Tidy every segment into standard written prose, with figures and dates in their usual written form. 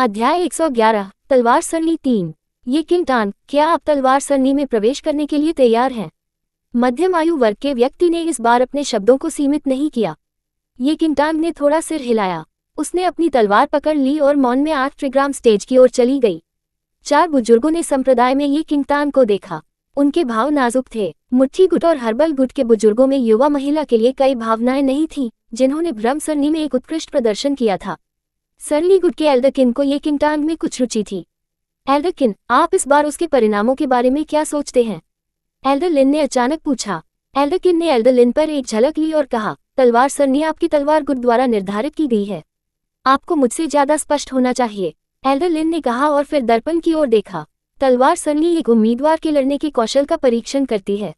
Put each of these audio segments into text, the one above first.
अध्याय 111 तलवार सरनी 3। ये किंगटान, क्या आप तलवार सरनी में प्रवेश करने के लिए तैयार हैं? मध्यम आयु वर्ग के व्यक्ति ने इस बार अपने शब्दों को सीमित नहीं किया। ये किंगटान ने थोड़ा सिर हिलाया। उसने अपनी तलवार पकड़ ली और मौन में 8 ट्रिग्राम स्टेज की ओर चली गई। 4 बुजुर्गों ने संप्रदाय में ये किंगटान को देखा। उनके भाव नाजुक थे। मुट्ठी गुट और हर्बल गुट के बुजुर्गों में युवा महिला के लिए कई भावनाएं नहीं थीं, जिन्होंने ब्रह्म सरनी में एक उत्कृष्ट प्रदर्शन किया था। सरली गुट के एल्डरकिन को ये किंगटान में कुछ रुचि थी। एल्डरकिन, आप इस बार उसके परिणामों के बारे में क्या सोचते हैं? एल्डरलिन ने अचानक पूछा। एल्डरकिन ने एल्डरलिन पर एक झलक ली और कहा, तलवार सरनी आपकी तलवार गुट द्वारा निर्धारित की गई है। आपको मुझसे ज्यादा स्पष्ट होना चाहिए, एल्डरलिन ने कहा और फिर दर्पण की ओर देखा। तलवार सरनी एक उम्मीदवार के लड़ने के कौशल का परीक्षण करती है।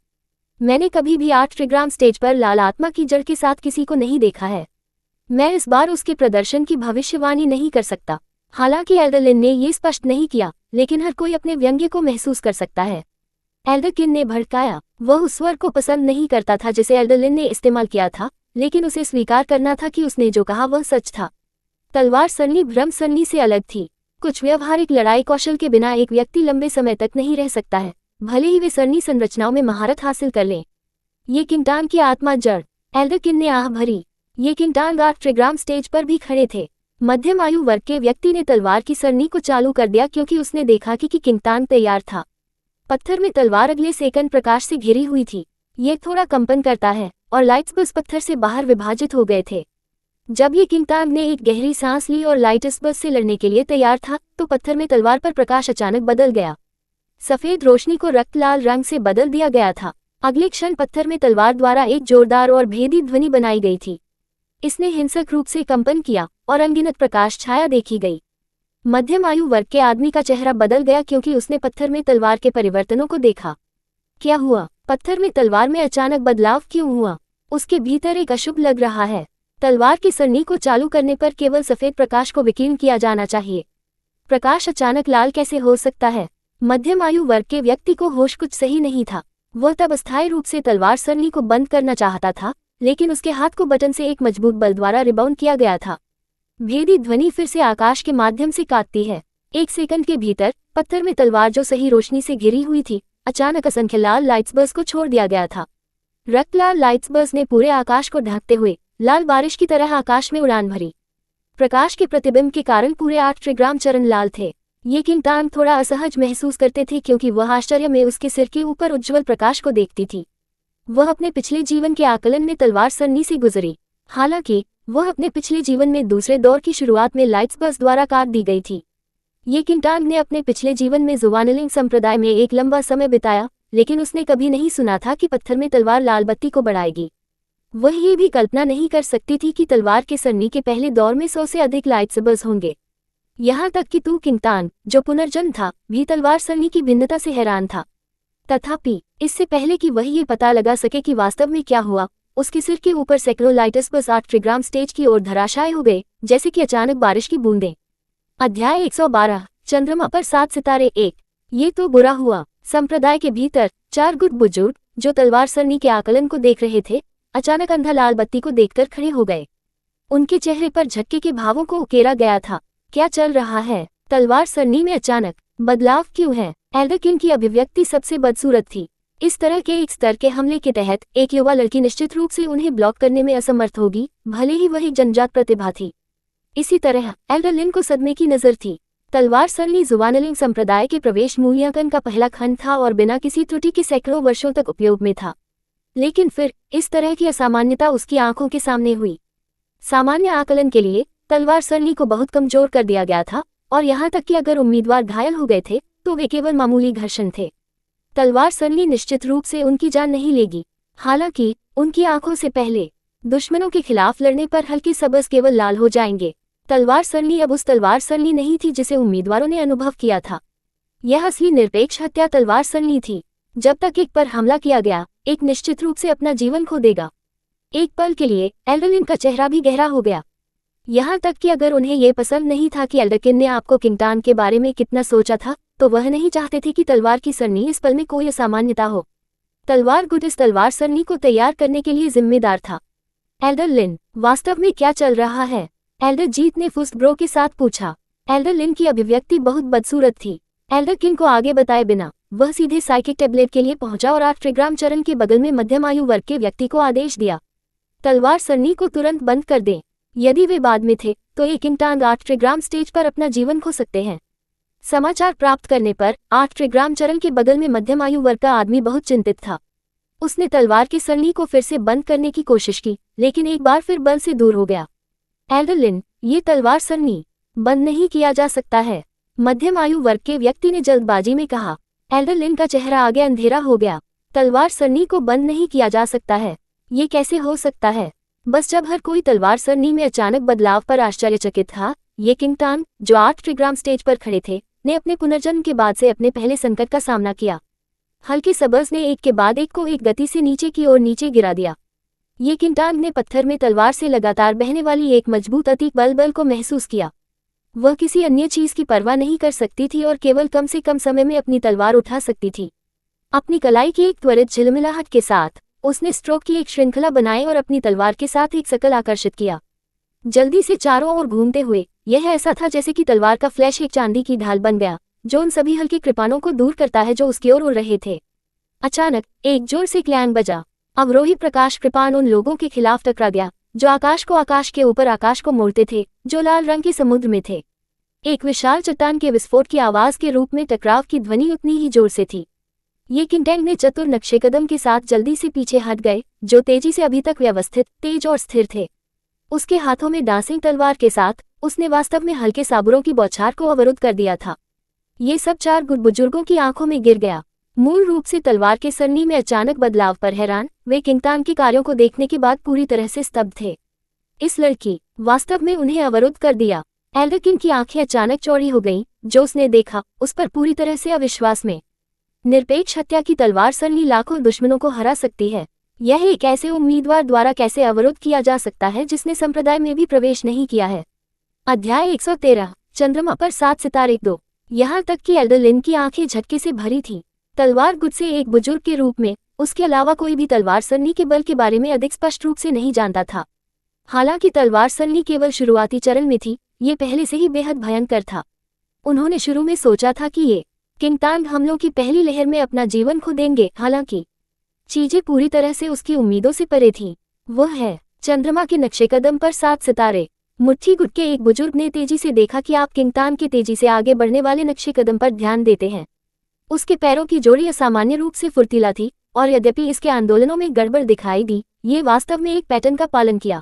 मैंने कभी भी 8 ट्रिग्राम स्टेज पर लाल आत्मा की जड़ के साथ किसी को नहीं देखा है। मैं इस बार उसके प्रदर्शन की भविष्यवाणी नहीं कर सकता। हालांकि एल्डरलिन ने ये स्पष्ट नहीं किया, लेकिन हर कोई अपने व्यंग्य को महसूस कर सकता है। एल्डरकिन ने भड़काया। वह उस स्वर को पसंद नहीं करता था जिसे एल्डरलिन ने इस्तेमाल किया था, लेकिन उसे स्वीकार करना था कि उसने जो कहा वह सच था। तलवार सरनी ब्रह्म सरनी से अलग थी। कुछ व्यवहारिक लड़ाई कौशल के बिना एक व्यक्ति लंबे समय तक नहीं रह सकता है, भले ही वे सरनी संरचनाओं में महारत हासिल कर लें। ये किंगटान की आत्मा जड़, एल्डरकिन ने आह भरी। ये किंगटान 8 ट्रिग्राम स्टेज पर भी खड़े थे। मध्यम आयु वर्ग के व्यक्ति ने तलवार की सरनी को चालू कर दिया क्योंकि उसने देखा कि किंगटान तैयार था। पत्थर में तलवार अगले सेकंड प्रकाश से घिरी हुई थी। ये थोड़ा कंपन करता है और लाइट्स बस पत्थर से बाहर विभाजित हो गए थे। जब ये किंगटान ने एक गहरी सांस ली और लाइट्स बस से लड़ने के लिए तैयार था, तो पत्थर में तलवार पर प्रकाश अचानक बदल गया। सफेद रोशनी को रक्त लाल रंग से बदल दिया गया था। अगले क्षण पत्थर में तलवार द्वारा एक जोरदार और भेदी ध्वनि बनाई गई थी। इसने हिंसक रूप से कंपन किया और अनगिनत प्रकाश छाया देखी गई। मध्यम आयु वर्ग के आदमी का चेहरा बदल गया क्योंकि उसने पत्थर में तलवार के परिवर्तनों को देखा। क्या हुआ? पत्थर में तलवार में अचानक बदलाव क्यों हुआ? उसके भीतर एक अशुभ लग रहा है। तलवार की सरनी को चालू करने पर केवल सफेद प्रकाश को विकीर्ण किया जाना चाहिए। प्रकाश अचानक लाल कैसे हो सकता है? मध्यम आयु वर्ग के व्यक्ति को होश कुछ सही नहीं था। वह तब अस्थायी रूप से तलवार सरनी को बंद करना चाहता था, लेकिन उसके हाथ को बटन से एक मजबूत बल द्वारा रिबाउंड किया गया था। भेदी ध्वनि फिर से आकाश के माध्यम से काटती है। 1 सेकंड के भीतर पत्थर में तलवार जो सही रोशनी से घिरी हुई थी, अचानक असंख्य लाल लाइट्स बर्स को छोड़ दिया गया था। रक्तलाल लाइट्स बर्स ने पूरे आकाश को ढकते हुए लाल बारिश की तरह आकाश में उड़ान भरी। प्रकाश के प्रतिबिंब के कारण पूरे 8 ट्रिग्राम चरण लाल थे। ये किंगटान थोड़ा असहज महसूस करते थे क्योंकि वह आश्चर्य में उसके सिर के ऊपर उज्ज्वल प्रकाश को देखती थी। वह अपने पिछले जीवन के आकलन में तलवार सरनी से गुजरी। हालांकि वह अपने पिछले जीवन में दूसरे दौर की शुरुआत में लाइट्स बस द्वारा काट दी गई थी। ये किंगटान ने अपने पिछले जीवन में जुवानलिंग संप्रदाय में एक लंबा समय बिताया, लेकिन उसने कभी नहीं सुना था कि पत्थर में तलवार लाल बत्ती को बढ़ाएगी। वह ये भी कल्पना नहीं कर सकती थी कि तलवार के सरनी के पहले दौर में 100 से अधिक लाइट्स बस होंगे। यहाँ तक कि तू किंगटान, जो पुनर्जन्म था, भी तलवार सरनी की भिन्नता से हैरान था। तथापि इससे पहले कि वह ये पता लगा सके कि वास्तव में क्या हुआ, उसके सिर के ऊपर सैकड़ों लाइट्स बस 8 ट्रिग्राम स्टेज की ओर धराशायी हो गए, जैसे कि अचानक बारिश की बूंदें। अध्याय 112 चंद्रमा पर 7 सितारे 1। ये तो बुरा हुआ। संप्रदाय के भीतर 4 गुट बुजुर्ग, जो तलवार सरनी के आकलन को देख रहे थे, अचानक अंधा लाल बत्ती को देखकर खड़े हो गए। उनके चेहरे पर झटके के भावों को उकेरा गया था। क्या चल रहा है? तलवार सरनी में अचानक बदलाव क्यों है? एल्डरकिन की अभिव्यक्ति सबसे बदसूरत थी। इस तरह के एक स्तर के हमले के तहत एक युवा लड़की निश्चित रूप से उन्हें ब्लॉक करने में असमर्थ होगी, भले ही वह एक जनजात प्रतिभा थी। इसी तरह एल्डरलिन को सदमे की नजर थी। तलवार सरनी जुवानलिंग संप्रदाय के प्रवेश मूल्यांकन का पहला खंड था और बिना किसी त्रुटि के सैकड़ों वर्षों तक उपयोग में था। लेकिन फिर इस तरह की असामान्यता उसकी आंखों के सामने हुई। सामान्य आकलन के लिए तलवार सरनी को बहुत कमजोर कर दिया गया था, और यहाँ तक कि अगर उम्मीदवार घायल हो गए थे तो वे केवल मामूली घर्षण थे। तलवार सरनी निश्चित रूप से उनकी जान नहीं लेगी। हालांकि उनकी आंखों से पहले दुश्मनों के खिलाफ लड़ने पर हल्के सबस केवल लाल हो जाएंगे। तलवार सरनी अब उस तलवार सरनी नहीं थी जिसे उम्मीदवारों ने अनुभव किया था। यह असली निरपेक्ष हत्या तलवार सरनी थी। जब तक एक पर हमला किया गया, एक निश्चित रूप से अपना जीवन खो देगा। एक पल के लिए एल्डरलिन का चेहरा भी गहरा हो गया। यहाँ तक कि अगर उन्हें यह पसंद नहीं था कि एल्डरकिन ने आपको किंगटान के बारे में कितना सोचा था, तो वह नहीं चाहते थे कि तलवार की सरनी इस पल में कोई असामान्यता हो। तलवार गुट इस तलवार सरनी को तैयार करने के लिए जिम्मेदार था। एल्डरलिन, वास्तव में क्या चल रहा है? एल्डर जीत ने फुसब्रो के साथ पूछा। एल्डर लिन की अभिव्यक्ति बहुत बदसूरत थी। एल्डर किन को आगे बताए बिना वह सीधे साइकिक टेबलेट के लिए पहुंचा और आर्ट्रिग्राम चरण के बगल में मध्यम आयु वर्ग के व्यक्ति को आदेश दिया, तलवार सरनी को तुरंत बंद कर दें। यदि वे बाद में थे तो एक इंटांग आर्ट्रिग्राम स्टेज पर अपना जीवन खो सकते हैं। समाचार प्राप्त करने पर आर्ट्रिग्राम चरण के बगल में मध्यम आयु वर्ग का आदमी बहुत चिंतित था। उसने तलवार की सरनी को फिर से बंद करने की कोशिश की, लेकिन एक बार फिर बल से दूर हो गया। एल्डर लिन, ये तलवार सरनी बंद नहीं किया जा सकता है, मध्यम आयु वर्ग के व्यक्ति ने जल्दबाजी में कहा। एल्डर लिन का चेहरा आगे अंधेरा हो गया। तलवार सरनी को बंद नहीं किया जा सकता है, ये कैसे हो सकता है? बस जब हर कोई तलवार सरनी में अचानक बदलाव पर आश्चर्यचकित था, ये किंगटान, जो आर्ट्रिग्राम स्टेज पर खड़े थे, ने अपने पुनर्जन्म के बाद से अपने पहले संकट का सामना किया। हल्के सबर्स ने एक के बाद एक को एक गति से नीचे की ओर नीचे गिरा दिया। ये किंगटान ने पत्थर में तलवार से लगातार बहने वाली एक मजबूत अतीक बल को महसूस किया। वह किसी अन्य चीज की परवाह नहीं कर सकती थी और केवल कम से कम समय में अपनी तलवार उठा सकती थी। अपनी कलाई की एक त्वरित झिलमिलाहट के साथ उसने स्ट्रोक की एक श्रृंखला बनाई और अपनी तलवार के साथ एक शकल आकर्षित किया। जल्दी से चारों ओर घूमते हुए यह ऐसा था जैसे कि तलवार का फ्लैश एक चांदी की ढाल बन गया, जो उन सभी हल्के कृपाणों को दूर करता है जो उसकी ओर उड़ रहे थे। अचानक एक जोर से क्लैंग बजा। अवरोही प्रकाश कृपाण उन लोगों के खिलाफ टकरा गया जो आकाश के ऊपर आकाश को मोड़ते थे, जो लाल रंग के समुद्र में थे। एक विशाल चट्टान के विस्फोट की आवाज के रूप में टकराव की ध्वनि उतनी ही जोर से थी। ये किंगटैंग ने चतुर नक्शेकदम के साथ जल्दी से पीछे हट गए, जो तेजी से अभी तक व्यवस्थित, तेज और स्थिर थे। उसके हाथों में डांसिंग तलवार के साथ उसने वास्तव में हल्के साबुरों की बौछार को अवरुद्ध कर दिया था। ये सब चार बुजुर्गों की आंखों में गिर गया। मूल रूप से तलवार के सरनी में अचानक बदलाव पर हैरान, वे किंगटान के कार्यों को देखने के बाद पूरी तरह से स्तब्ध थे। इस लड़की वास्तव में उन्हें अवरुद्ध कर दिया। एल्डर किन की आंखें अचानक चौड़ी हो गईं, जो उसने देखा उस पर पूरी तरह से अविश्वास में। निरपेक्ष हत्या की तलवार सरनी लाखों दुश्मनों को हरा सकती है। यह एक ऐसे उम्मीदवार द्वारा कैसे अवरुद्ध किया जा सकता है जिसने संप्रदाय में भी प्रवेश नहीं किया है। अध्याय 113, चंद्रमा पर 7 सितारे 2। यहाँ तक कि एल्डर लिन की आंखें झटके से भरी थीं। तलवार गुट से एक बुजुर्ग के रूप में उसके अलावा कोई भी तलवार सरनी के बल के बारे में अधिक स्पष्ट रूप से नहीं जानता था। हालांकि तलवार सरनी केवल शुरुआती चरण में थी, ये पहले से ही बेहद भयंकर था। उन्होंने शुरू में सोचा था कि ये किंगटान हमलों की पहली लहर में अपना जीवन खो देंगे, हालांकि चीजें पूरी तरह से उसकी उम्मीदों से परे थीं। वह है चंद्रमा के नक्शेकदम पर 7 सितारे। मुट्ठी गुट के एक बुजुर्ग ने तेजी से देखा कि आप किंगटान के तेजी से आगे बढ़ने वाले नक्शेकदम पर ध्यान देते हैं। उसके पैरों की जोड़ी असामान्य रूप से फुर्तीला थी, और यद्यपि इसके आंदोलनों में गड़बड़ दिखाई दी, ये वास्तव में एक पैटर्न का पालन किया।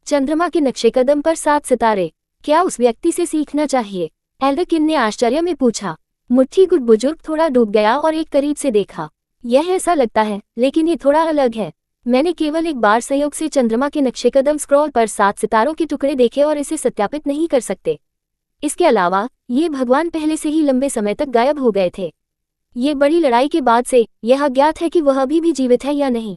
चंद्रमा के नक्शेकदम पर 7 सितारे, क्या उस व्यक्ति से सीखना चाहिए? एल्डर किन ने आश्चर्य में पूछा। मुट्ठी गुट बुजुर्ग थोड़ा डूब गया और एक करीब से देखा। यह ऐसा लगता है, लेकिन ये थोड़ा अलग है। मैंने केवल एक बार संयोग से चंद्रमा के नक्शेकदम स्क्रॉल पर 7 सितारों के टुकड़े देखे और इसे सत्यापित नहीं कर सकते। इसके अलावा ये भगवान पहले से ही लंबे समय तक गायब हो गए थे। ये बड़ी लड़ाई के बाद से यह अज्ञात है कि वह अभी भी जीवित है या नहीं।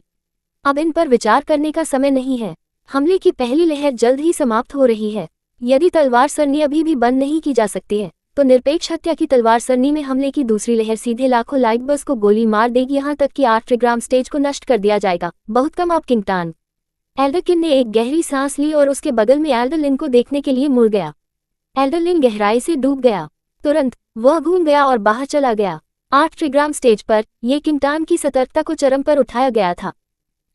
अब इन पर विचार करने का समय नहीं है। हमले की पहली लहर जल्द ही समाप्त हो रही है। यदि तलवार सरनी अभी भी बंद नहीं की जा सकती है, तो निरपेक्ष हत्या की तलवार सरनी में हमले की दूसरी लहर सीधे लाखों लाइट बस को गोली मार देगी, यहाँ तक कि आर्ट्रिग्राम स्टेज को नष्ट कर दिया जाएगा। बहुत कम। अब किंगटान। एल्डर किन ने एक गहरी सांस ली और उसके बगल में एल्डर लिन को देखने के लिए मुड़ गया। एल्डर लिन गहराई से डूब गया। तुरंत वह घूम गया और बाहर चला गया। आर्ट्रिग्राम स्टेज पर ये किंगटान की सतर्कता को चरम पर उठाया गया था।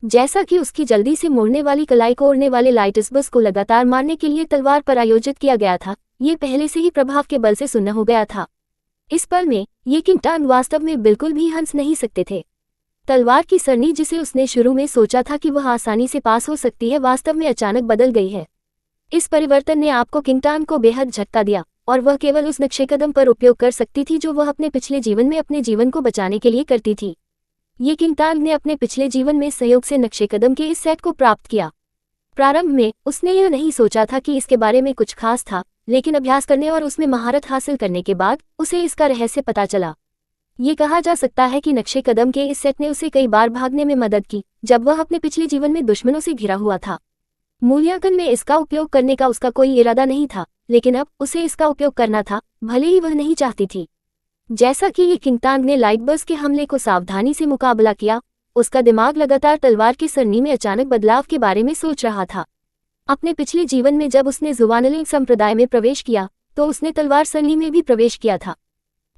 जैसा कि उसकी जल्दी से मुड़ने वाली कलाई को उड़ने वाले लाइटस बस को लगातार मारने के लिए तलवार पर आयोजित किया गया था, ये पहले से ही प्रभाव के बल से सुन्न हो गया था। इस पल में ये किंगटान वास्तव में बिल्कुल भी हंस नहीं सकते थे। तलवार की सरनी जिसे उसने शुरू में सोचा था कि वह आसानी से पास हो सकती है, वास्तव में अचानक बदल गई है। इस परिवर्तन ने आपको किंगटान को बेहद झटका दिया, और वह केवल उस नक्शेकदम पर उपयोग कर सकती थी जो वह अपने पिछले जीवन में अपने जीवन को बचाने के लिए करती थी। ये किंगटान ने अपने पिछले जीवन में सहयोग से नक्शेकदम के इस सेट को प्राप्त किया। प्रारंभ में उसने यह नहीं सोचा था कि इसके बारे में कुछ खास था, लेकिन अभ्यास करने और उसमें महारत हासिल करने के बाद उसे इसका रहस्य पता चला। ये कहा जा सकता है कि नक्शेकदम के इस सेट ने उसे कई बार भागने में मदद की, जब वह अपने पिछले जीवन में दुश्मनों से घिरा हुआ था। मूल्यांकन में इसका उपयोग करने का उसका कोई इरादा नहीं था, लेकिन अब उसे इसका उपयोग करना था, भले ही वह नहीं चाहती थी। जैसा कि ये किंगटान ने लाइटबर्स के हमले को सावधानी से मुकाबला किया, उसका दिमाग लगातार तलवार की सरनी में अचानक बदलाव के बारे में सोच रहा था। अपने पिछले जीवन में जब उसने जुवानलिंग संप्रदाय में प्रवेश किया, तो उसने तलवार सरनी में भी प्रवेश किया था।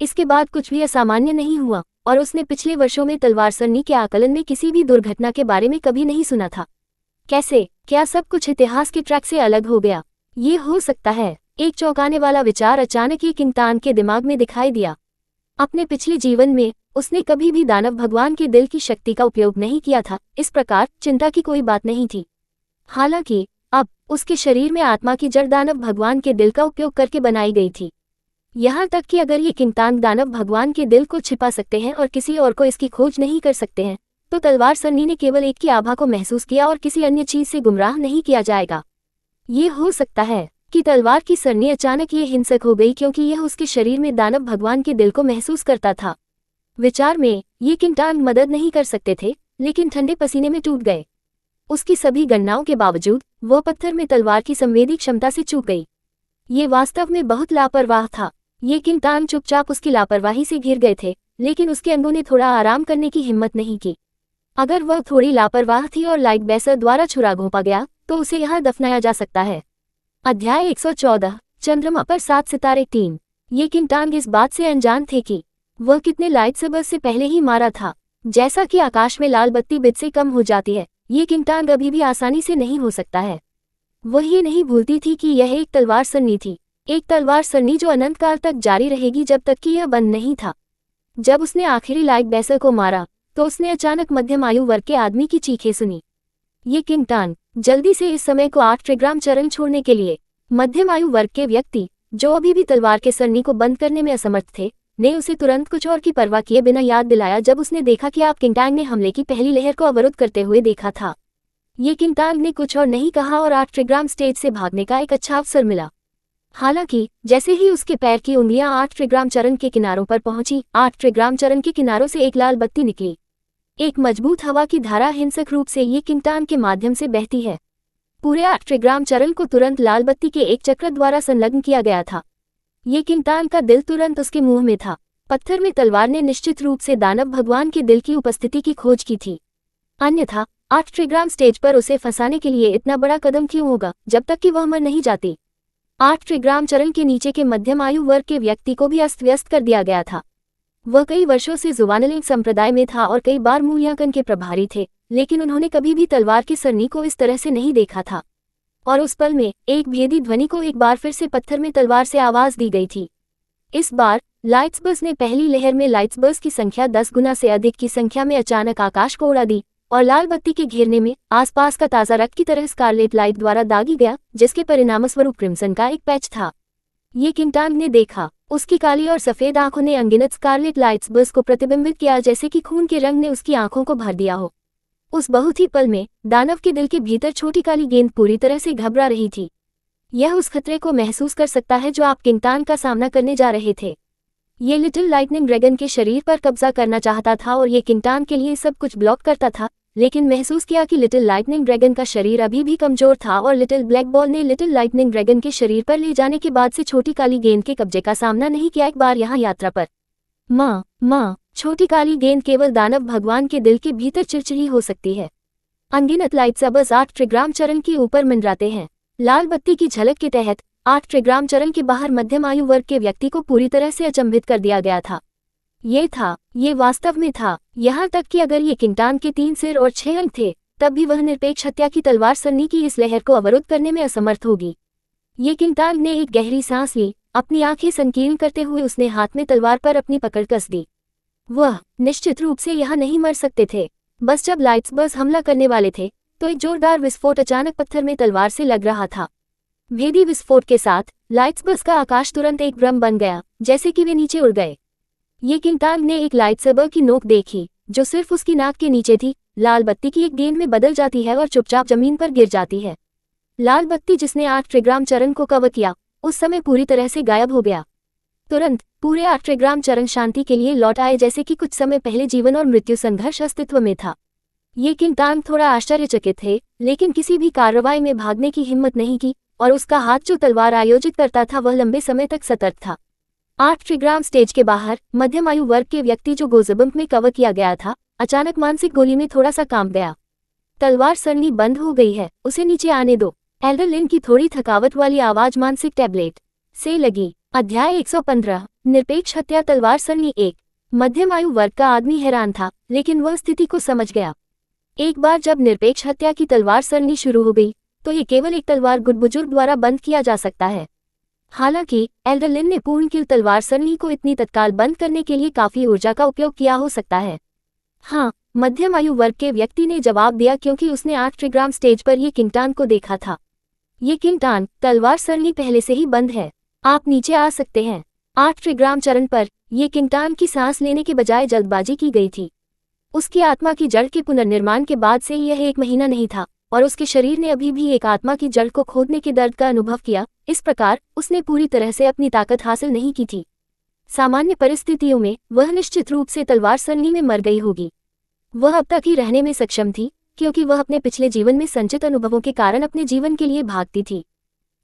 इसके बाद कुछ भी असामान्य नहीं हुआ और उसने पिछले वर्षों में तलवार सरनी के आकलन में किसी भी दुर्घटना के बारे में कभी नहीं सुना था। कैसे? क्या सब कुछ इतिहास के ट्रैक से अलग हो गया? ये हो सकता है। एक चौंकाने वाला विचार अचानक ही किंगटान के दिमाग में दिखाई दिया। अपने पिछले जीवन में उसने कभी भी दानव भगवान के दिल की शक्ति का उपयोग नहीं किया था, इस प्रकार चिंता की कोई बात नहीं थी। हालांकि अब उसके शरीर में आत्मा की जड़ दानव भगवान के दिल का उपयोग करके बनाई गई थी। यहाँ तक कि अगर ये किंगटान दानव भगवान के दिल को छिपा सकते हैं और किसी और को इसकी खोज नहीं कर सकते हैं, तो तलवार सरनी ने केवल एक की आभा को महसूस किया और किसी अन्य चीज से गुमराह नहीं किया जाएगा। ये हो सकता है कि तलवार की सरनी अचानक ये हिंसक हो गई क्योंकि यह उसके शरीर में दानव भगवान के दिल को महसूस करता था। विचार में ये किंगटान मदद नहीं कर सकते थे, लेकिन ठंडे पसीने में टूट गए। उसकी सभी गणनाओं के बावजूद वो पत्थर में तलवार की संवेदी क्षमता से चूक गई। ये वास्तव में बहुत लापरवाह था। ये किंगटान चुपचाप उसकी लापरवाही से घिर गए थे, लेकिन उसके अंगों ने थोड़ा आराम करने की हिम्मत नहीं की। अगर वह थोड़ी लापरवाह थी और लाइट बेसर द्वारा छुरा घोंपा गया तो उसे यहाँ दफनाया जा सकता है। अध्याय 114 चंद्रमा पर 7 सितारे 3। ये किंगटान इस बात से अनजान थे कि वह कितने लाइट सबस से पहले ही मारा था। जैसा कि आकाश में लाल बत्ती बिट से कम हो जाती है, ये किंगटान अभी भी आसानी से नहीं हो सकता है। वह ये नहीं भूलती थी कि यह एक तलवार सरनी थी, एक तलवार सरनी जो अनंत काल तक जारी रहेगी जब तक कि यह बंद नहीं था। जब उसने आखिरी लाइट बेसर को मारा तो उसने अचानक मध्यम आयु वर्ग के आदमी की चीखें सुनी। ये किंगटान जल्दी से इस समय को 8 ट्रिग्राम चरण छोड़ने के लिए। मध्यम आयु वर्ग के व्यक्ति जो अभी भी तलवार के सरनी को बंद करने में असमर्थ थे ने उसे तुरंत कुछ और की परवाह किए बिना याद दिलाया जब उसने देखा कि आप किंगटान ने हमले की पहली लहर को अवरुद्ध करते हुए देखा था। ये किंगटान ने कुछ और नहीं कहा और 8 ट्रिग्राम स्टेज से भागने का एक अच्छा अवसर मिला। हालांकि जैसे ही उसके पैर की उंगलियां 8 ट्रिग्राम चरण के किनारों पर पहुंची, 8 ट्रिग्राम चरण के किनारों से एक लाल बत्ती निकली। एक मजबूत हवा की धारा हिंसक रूप से ये किंगटान के माध्यम से बहती है। पूरे 8 ट्रिग्राम चरण को तुरंत लाल बत्ती के एक चक्र द्वारा संलग्न किया गया था। ये किंगटान का दिल तुरंत उसके मुंह में था। पत्थर में तलवार ने निश्चित रूप से दानव भगवान के दिल की उपस्थिति की खोज की थी। अन्यथा 8 ट्रिग्राम स्टेज पर उसे फंसाने के लिए इतना बड़ा कदम क्यों होगा जब तक कि वह मर नहीं जाती। 8 ट्रिग्राम चरण के नीचे के मध्यम आयु वर्ग के व्यक्ति को भी अस्त व्यस्त कर दिया गया था। वह कई वर्षों से जुवानलिंग संप्रदाय में था और कई बार मूल्यांकन के प्रभारी थे, लेकिन उन्होंने कभी भी तलवार की सरनी को इस तरह से नहीं देखा था। और उस पल में एक भेदी ध्वनि को एक बार फिर से पत्थर में तलवार से आवाज दी गई थी। इस बार लाइट्सबर्स ने पहली लहर में लाइट्सबर्स की संख्या 10 गुना से अधिक की संख्या में अचानक आकाश को उड़ा दी और लाल बत्ती के घेरने में आसपास का ताज़ा रक्त की तरह स्कारलेट लाइट द्वारा दागी गया, जिसके परिणामस्वरूप क्रिम्सन का एक पैच था। ये किंगटान ने देखा। उसकी काली और सफेद आंखों ने अनगिनत स्कारलेट लाइट्सबर्स को प्रतिबिंबित किया, जैसे कि खून के रंग ने उसकी आंखों को भर दिया हो। उस बहुत ही पल में दानव के दिल के भीतर छोटी काली गेंद पूरी तरह से घबरा रही थी। यह उस खतरे को महसूस कर सकता है जो आप किंगटान का सामना करने जा रहे थे। ये लिटिल लाइटनिंग ड्रैगन के शरीर पर कब्जा करना चाहता था और ये किंगटान के लिए सब कुछ ब्लॉक करता था, लेकिन महसूस किया कि लिटिल लाइटनिंग ड्रैगन का शरीर अभी भी कमजोर था और लिटिल ब्लैक बॉल ने लिटिल लाइटनिंग ड्रैगन के शरीर पर ले जाने के बाद से छोटी काली गेंद के कब्जे का सामना नहीं किया। एक बार यहाँ यात्रा पर माँ छोटी काली गेंद केवल दानव भगवान के दिल के भीतर चिरचिरी हो सकती है। अनगिनत लाइट्सबर्स 8 ट्रिग्राम चरण के ऊपर मंडराते हैं। लाल बत्ती की झलक के तहत 8 ट्रिग्राम चरण के बाहर मध्यम आयु वर्ग के व्यक्ति को पूरी तरह से अचंभित कर दिया गया था। ये वास्तव में था। यहाँ तक कि अगर ये किंगटान के 3 सिर और 6 अंग थे, तब भी वह निरपेक्ष हत्या की तलवार सरनी की इस लहर को अवरुद्ध करने में असमर्थ होगी। ये किंगटान ने एक गहरी सांस ली। अपनी आंखें संकीर्ण करते हुए उसने हाथ में तलवार पर अपनी पकड़ कस दी। वह निश्चित रूप से यहाँ नहीं मर सकते थे। बस जब लाइट्सबर्स हमला करने वाले थे तो एक जोरदार विस्फोट अचानक पत्थर में तलवार से लग रहा था। भेदी विस्फोट के साथ लाइट्सबर्स का आकाश तुरंत एक भ्रम बन गया, जैसे कि वे नीचे उड़ गए। ये किंगटान ने एक लाइट्सबर की नोक देखी जो सिर्फ उसकी नाक के नीचे थी। लाल बत्ती की एक गेंद में बदल जाती है और चुपचाप जमीन पर गिर जाती है। लाल बत्ती जिसने 8 ट्रिग्राम चरण को कवर किया उस समय पूरी तरह से गायब हो गया। तुरंत पूरे 8 ट्रिग्राम चरण शांति के लिए लौट आए, जैसे कि कुछ समय पहले जीवन और मृत्यु संघर्ष अस्तित्व में था। ये किंगटान थोड़ा आश्चर्यचकित थे, लेकिन किसी भी कार्रवाई में भागने की हिम्मत नहीं की और उसका हाथ जो तलवार आयोजित करता था वह लंबे समय तक सतर्क था। 8 ट्रिग्राम स्टेज के बाहर मध्यम आयु वर्ग के व्यक्ति जो गोजबम्प में कवर किया गया था, अचानक मानसिक गोली में थोड़ा सा कांप गया। तलवार सरनी बंद हो गई है, उसे नीचे आने दो। एल्डर लिन की थोड़ी थकावट वाली आवाज मानसिक टैबलेट। से लगी। अध्याय 115 निरपेक्ष हत्या तलवार सरनी 1। मध्यम आयु वर्ग का आदमी हैरान था, लेकिन वह स्थिति को समझ गया। एक बार जब निरपेक्ष हत्या की तलवार सरनी शुरू हो गई, तो ये केवल एक तलवार गुड बुजुर्ग द्वारा बंद किया जा सकता है। हालांकि एल्डरलिन ने पूर्ण किल तलवार सरनी को इतनी तत्काल बंद करने के लिए काफी ऊर्जा का उपयोग किया हो सकता है। हाँ, मध्यम आयु वर्ग के व्यक्ति ने जवाब दिया, क्योंकि उसने 8 ट्रिग्राम स्टेज पर ये किंगटान को देखा था। ये किंगटान तलवार सरनी पहले से ही बंद है। आप नीचे आ सकते हैं। 8 ट्रिग्राम चरण पर ये किंगटान की सांस लेने के बजाय जल्दबाजी की गई थी। उसकी आत्मा की जड़ के पुनर्निर्माण के बाद से यह 1 महीना नहीं था, और उसके शरीर ने अभी भी एक आत्मा की जड़ को खोदने के दर्द का अनुभव किया। इस प्रकार उसने पूरी तरह से अपनी ताकत हासिल नहीं की थी। सामान्य परिस्थितियों में वह निश्चित रूप से तलवार सरनी में मर गई होगी। वह अब तक ही रहने में सक्षम थी, क्योंकि वह अपने पिछले जीवन में संचित अनुभवों के कारण अपने जीवन के लिए भागती थी।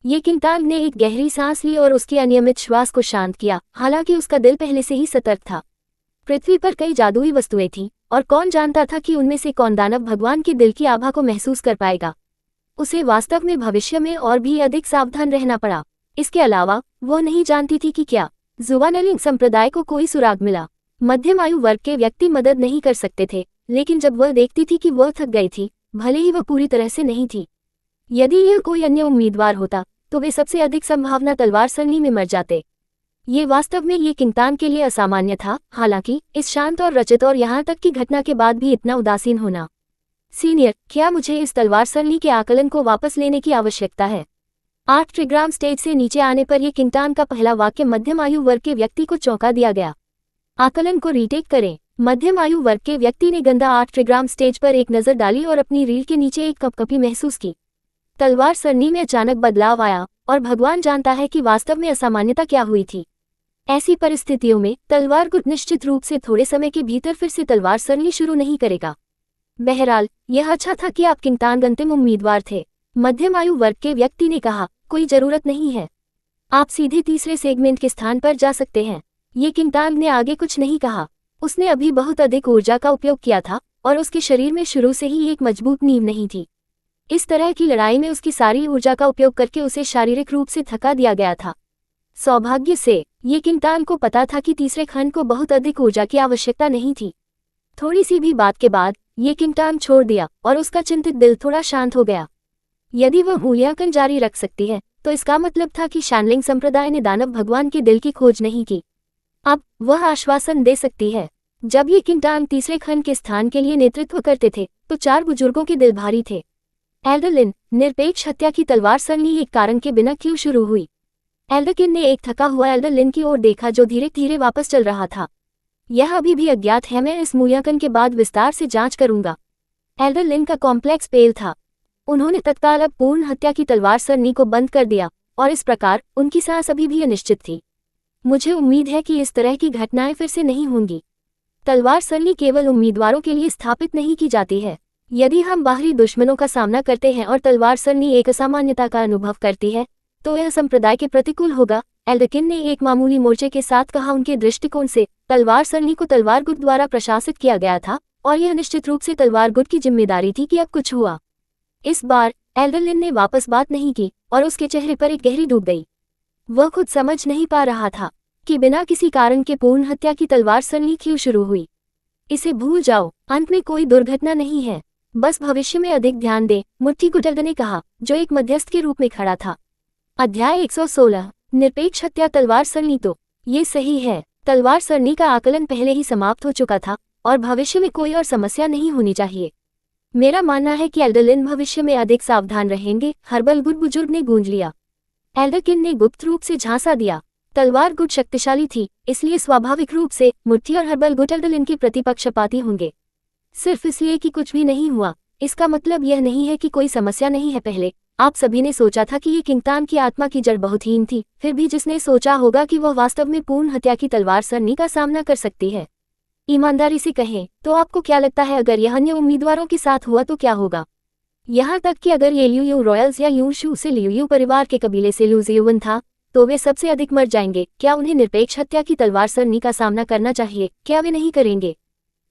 ये किंगटान ने एक गहरी सांस ली और उसके अनियमित श्वास को शांत किया। हालांकि उसका दिल पहले से ही सतर्क था। पृथ्वी पर कई जादुई वस्तुएं थीं, और कौन जानता था कि उनमें से कौन दानव भगवान के दिल की आभा को महसूस कर पाएगा। उसे वास्तव में भविष्य में और भी अधिक सावधान रहना पड़ा। इसके अलावा वह नहीं जानती थी कि क्या जुवानलिंग संप्रदाय को कोई सुराग मिला। मध्यम आयु वर्ग के व्यक्ति मदद नहीं कर सकते थे, लेकिन जब वह देखती थी कि वह थक गई थी, भले ही वह पूरी तरह से नहीं थी। यदि यह कोई अन्य उम्मीदवार होता, तो वे सबसे अधिक संभावना तलवार सरनी में मर जाते। ये वास्तव में ये किंगटान के लिए असामान्य था। हालांकि इस शांत और रचित और यहाँ तक की घटना के बाद भी इतना उदासीन होना। सीनियर, क्या मुझे इस तलवार सरनी के आकलन को वापस लेने की आवश्यकता है? 8 ट्रिग्राम स्टेज से नीचे आने पर यह किंगटान का पहला वाक्य मध्यम आयु वर्ग के व्यक्ति को चौंका दिया गया। आकलन को रीटेक करें। मध्यम आयु वर्ग के व्यक्ति ने गंदा 8 ट्रिग्राम स्टेज पर एक नजर डाली और अपनी रीढ़ के नीचे एक कपकपी महसूस की। तलवार सरनी में अचानक बदलाव आया, और भगवान जानता है कि वास्तव में असामान्यता क्या हुई थी। ऐसी परिस्थितियों में तलवार गुट निश्चित रूप से थोड़े समय के भीतर फिर से तलवार सरनी शुरू नहीं करेगा। बहरहाल, यह अच्छा था कि आप किंगटान अंतिम उम्मीदवार थे। मध्यम आयु वर्ग के व्यक्ति ने कहा, कोई जरूरत नहीं है। आप सीधे तीसरे सेगमेंट के स्थान पर जा सकते हैं। ये किंगटान ने आगे कुछ नहीं कहा। उसने अभी बहुत अधिक ऊर्जा का उपयोग किया था, और उसके शरीर में शुरू से ही एक मजबूत नींव नहीं थी। इस तरह की लड़ाई में उसकी सारी ऊर्जा का उपयोग करके उसे शारीरिक रूप से थका दिया गया था। सौभाग्य से ये किंगटान को पता था कि तीसरे खंड को बहुत अधिक ऊर्जा की आवश्यकता नहीं थी। थोड़ी सी भी बात के बाद ये किंगटान छोड़ दिया, और उसका चिंतित दिल थोड़ा शांत हो गया। यदि वह मूल्यांकन जारी रख सकती है, तो इसका मतलब था कि शैनलिंग संप्रदाय ने दानव भगवान के दिल की खोज नहीं की। अब वह आश्वासन दे सकती है। जब ये किंगटान तीसरे खंड के स्थान के लिए नेतृत्व करते थे, तो 4 बुजुर्गों के दिल भारी थे। एल्डरलिन, निरपेक्ष हत्या की तलवार सरनी एक कारण के बिना क्यों शुरू हुई? एल्डरकिन ने एक थका हुआ एल्डरलिन की ओर देखा, जो धीरे धीरे वापस चल रहा था। यह अभी भी अज्ञात है। मैं इस मूल्यांकन के बाद विस्तार से जांच करूंगा। एल्डरलिन का कॉम्प्लेक्स पेल था। उन्होंने तत्काल अब पूर्ण हत्या की तलवार सरनी को बंद कर दिया, और इस प्रकार उनकी सांस अभी भी अनिश्चित थी। मुझे उम्मीद है कि इस तरह की घटनाएं फिर से नहीं होंगी। तलवार सरनी केवल उम्मीदवारों के लिए स्थापित नहीं की जाती है। यदि हम बाहरी दुश्मनों का सामना करते हैं और तलवार सरनी एक असामान्यता का अनुभव करती है, तो यह संप्रदाय के प्रतिकूल होगा। एल्डरकिन ने एक मामूली मोर्चे के साथ कहा। उनके दृष्टिकोण से तलवार सरनी को तलवार गुट द्वारा प्रशासित किया गया था, और यह निश्चित रूप से तलवार गुट की जिम्मेदारी थी कि अब कुछ हुआ। इस बार एल्डरलिन ने वापस बात नहीं की, और उसके चेहरे पर एक गहरी डूब गई। वह खुद समझ नहीं पा रहा था कि बिना किसी कारण के पूर्ण हत्या की तलवार सरनी क्यों शुरू हुई। इसे भूल जाओ, अंत में कोई दुर्घटना नहीं है। बस भविष्य में अधिक ध्यान दे, मुट्ठी गुटल्ड ने कहा, जो एक मध्यस्थ के रूप में खड़ा था। अध्याय 116 निरपेक्ष हत्या तलवार सरनी। तो ये सही है। तलवार सरनी का आकलन पहले ही समाप्त हो चुका था, और भविष्य में कोई और समस्या नहीं होनी चाहिए। मेरा मानना है कि एल्डरलिन भविष्य में अधिक सावधान रहेंगे। हर्बल गुट बुजुर्ग ने गूंज लिया। एल्डरकिन ने गुप्त रूप से झांसा दिया। तलवार गुट शक्तिशाली थी, इसलिए स्वाभाविक रूप से मुट्ठी और हर्बल गुट एल्डरलिन के प्रति पक्षपाती होंगे। सिर्फ इसलिए कि कुछ भी नहीं हुआ, इसका मतलब यह नहीं है कि कोई समस्या नहीं है। पहले आप सभी ने सोचा था कि ये किंगटान की आत्मा की जड़ बहुत हीन थी। फिर भी जिसने सोचा होगा कि वह वास्तव में पूर्ण हत्या की तलवार सरनी का सामना कर सकती है? ईमानदारी से कहें तो आपको क्या लगता है, अगर यह अन्य उम्मीदवारों के साथ हुआ तो क्या होगा? यहाँ तक कि अगर ये लियू रॉयल्स या यूं शू से लियू परिवार के कबीले से लूजियुवन था, तो वे सबसे अधिक मर जाएंगे। क्या उन्हें निरपेक्ष हत्या की तलवार सरनी का सामना करना चाहिए? क्या वे नहीं करेंगे?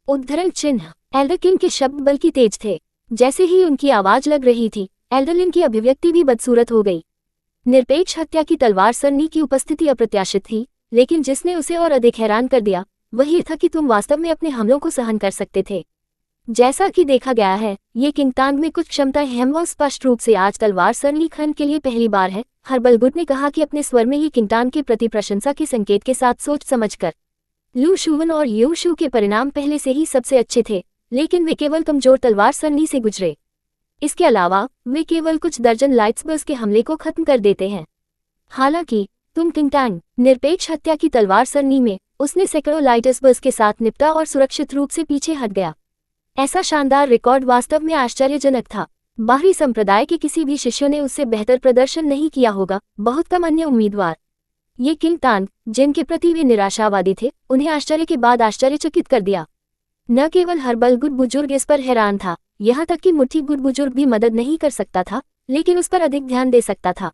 उद्धरण चिन्ह। एल्डरकिन के शब्द बल्कि तेज थे। जैसे ही उनकी आवाज लग रही थी, एल्डरलिन की अभिव्यक्ति भी बदसूरत हो गई। निरपेक्ष हत्या की तलवार सरनी की उपस्थिति अप्रत्याशित थी, लेकिन जिसने उसे और अधिक हैरान कर दिया वह ये था कि तुम वास्तव में अपने हमलों को सहन कर सकते थे। जैसा कि देखा गया है, ये किंगतांग में कुछ क्षमताएं हैं वो स्पष्ट रूप से आज तलवार सरनी खंड के लिए पहली बार है। हर्बलगुड ने कहा कि अपने स्वर में ये किंगतांग के प्रति प्रशंसा के संकेत के साथ सोच समझकर। लू शुवन और यू शू के परिणाम पहले से ही सबसे अच्छे थे, लेकिन वे केवल कमजोर तलवार सरनी से गुजरे। इसके अलावा वे केवल कुछ दर्जन लाइट्सबर्स के हमले को खत्म कर देते हैं। हालांकि तुम किंगतांग निरपेक्ष हत्या की तलवार सरनी में उसने सैकड़ों लाइट्सबर्स के साथ निपटा और सुरक्षित रूप से पीछे हट गया। ऐसा शानदार रिकॉर्ड वास्तव में आश्चर्यजनक था। बाहरी संप्रदाय के किसी भी शिष्यों ने उससे बेहतर प्रदर्शन नहीं किया होगा। बहुत कम अन्य उम्मीदवार। ये किंगतांग जिनके प्रति वे निराशावादी थे, उन्हें आश्चर्य के बाद आश्चर्यचकित कर दिया। न केवल हर्बलगुड बुजुर्ग इस पर हैरान था, यहाँ तक कि मुट्ठीगुड बुजुर्ग भी मदद नहीं कर सकता था, लेकिन उस पर अधिक ध्यान दे सकता था।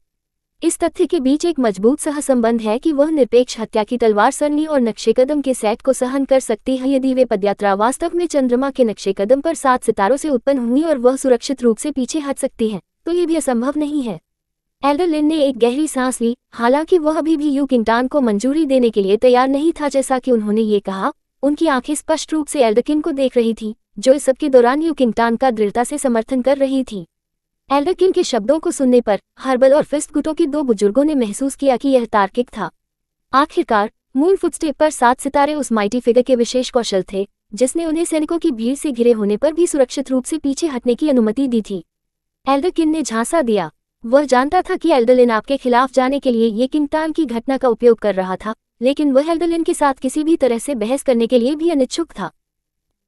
इस तथ्य के बीच एक मजबूत सहसंबंध है कि वह निरपेक्ष हत्या की तलवार सरनी और नक्शेकदम के सेट को सहन कर सकती है यदि वे पदयात्रा वास्तव में चंद्रमा के नक्शेकदम पर 7 सितारों से उत्पन्न हुई और वह सुरक्षित रूप से पीछे हट सकती है, तो ये भी असंभव नहीं है। एल्डर लिन ने एक गहरी सांस ली। हालांकि वह अभी भी यू किंगतांग को मंजूरी देने के लिए तैयार नहीं था। जैसा कि उन्होंने ये कहा, उनकी आंखें स्पष्ट रूप से एल्डरकिन को देख रही थी, जो इस सबके दौरान यू किंगतांग का दृढ़ता से समर्थन कर रही थी। एल्डरकिन के शब्दों को सुनने पर हर्बल और फिस्ट गुटों के 2 बुजुर्गों ने महसूस किया कि यह तार्किक था। आखिरकार मून फुटस्टेप पर 7 सितारे उस माइटी फिगर के विशेष कौशल थे जिसने उन्हें सैनिकों की भीड़ से घिरे होने पर भी सुरक्षित रूप से पीछे हटने की अनुमति दी थी। एल्डरकिन ने झांसा दिया। वह जानता था कि एल्डरलिन आपके खिलाफ जाने के लिए ये किंगतांग की घटना का उपयोग कर रहा था, लेकिन वह एल्डरलिन के साथ किसी भी तरह से बहस करने के लिए भी अनिच्छुक था।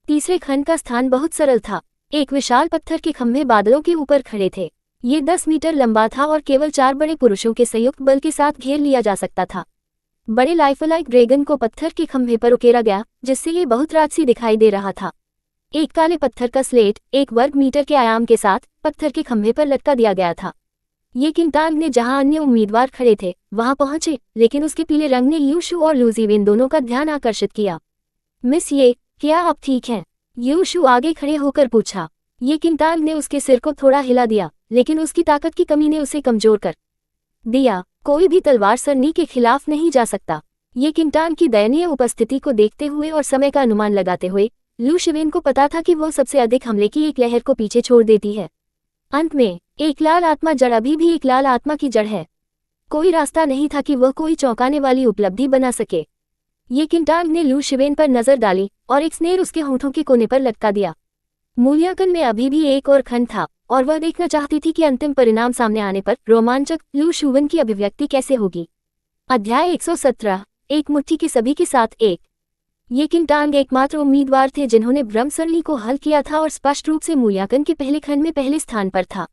तीसरे खंड का स्थान बहुत सरल था। एक विशाल पत्थर के खंभे बादलों के ऊपर खड़े थे। ये 10 मीटर लंबा था और केवल 4 बड़े पुरुषों के संयुक्त बल के साथ घेर लिया जा सकता था। बड़े लाइफलाइक ड्रैगन को पत्थर के खंभे पर उकेरा गया, जिससे ये बहुत राजसी दिखाई दे रहा था। एक काले पत्थर का स्लेट 1 वर्ग मीटर के आयाम के साथ पत्थर के खंभे पर लटका दिया गया था। ये किंगतांग ने जहां अन्य उम्मीदवार खड़े थे वहां पहुंचे, लेकिन उसके पीले रंग ने यू शू और लूजीविन दोनों का ध्यान आकर्षित किया। मिस ये, क्या आप ठीक हैं? यू शू आगे खड़े होकर पूछा। ये किंगतांग ने उसके सिर को थोड़ा हिला दिया, लेकिन उसकी ताकत की कमी ने उसे कमजोर कर दिया। कोई भी तलवार सरनी के खिलाफ नहीं जा सकता। ये किंगतांग की दयनीय उपस्थिति को देखते हुए और समय का अनुमान लगाते हुए लू शिवेन को पता था कि वह सबसे अधिक हमले की एक लहर को पीछे छोड़ देती है। अंत में एक लाल आत्मा जड़ अभी भी एक लाल आत्मा की जड़ है। कोई रास्ता नहीं था कि वह कोई चौंकाने वाली उपलब्धि बना सके। ये किंगतांग ने लू शिवेन पर नजर डाली और एक स्नेर उसके होठों के कोने पर लटका दिया। मूल्यांकन में अभी भी एक और खंड था और वह देखना चाहती थी कि अंतिम परिणाम सामने आने पर रोमांचक लू शुवन की अभिव्यक्ति कैसे होगी। अध्याय 117 एक मुट्ठी के सभी के साथ एक। ये किंगतांग एकमात्र उम्मीदवार थे जिन्होंने ब्रह्म सरनी को हल किया था और स्पष्ट रूप से मूल्यांकन के पहले खंड में पहले स्थान पर था।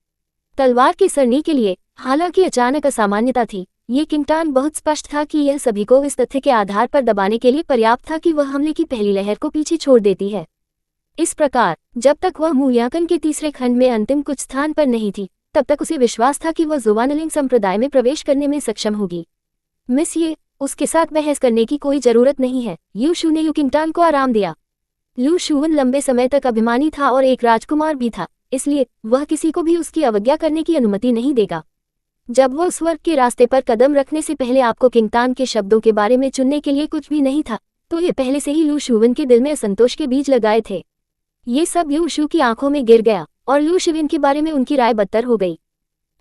तलवार की सरनी के लिए हालांकि अचानक असामान्यता थी, ये किंगतांग बहुत स्पष्ट था कि यह सभी को इस तथ्य के आधार पर दबाने के लिए पर्याप्त था कि वह हमले की पहली लहर को पीछे छोड़ देती है। इस प्रकार जब तक वह मूल्यांकन के तीसरे खंड में अंतिम कुछ स्थान पर नहीं थी, तब तक उसे विश्वास था कि वह जुवानलिंग संप्रदाय में प्रवेश करने में सक्षम होगी। मिस ये, उसके साथ बहस करने की कोई जरूरत नहीं है। यू शू ने यू किंगतांग को आराम दिया। लू शुवन लंबे समय तक अभिमानी था और एक राजकुमार भी था, इसलिए वह किसी को भी उसकी अवज्ञा करने की अनुमति नहीं देगा। जब वह स्वर्ग के रास्ते पर कदम रखने से पहले आपको किंगतांग के शब्दों के बारे में चुनने के लिए कुछ भी नहीं था, तो ये पहले से ही लू शुवन के दिल में असंतोष के बीज लगाए थे। ये सब यू शू की आंखों में गिर गया और लू शिविन के बारे में उनकी राय बदतर हो गई।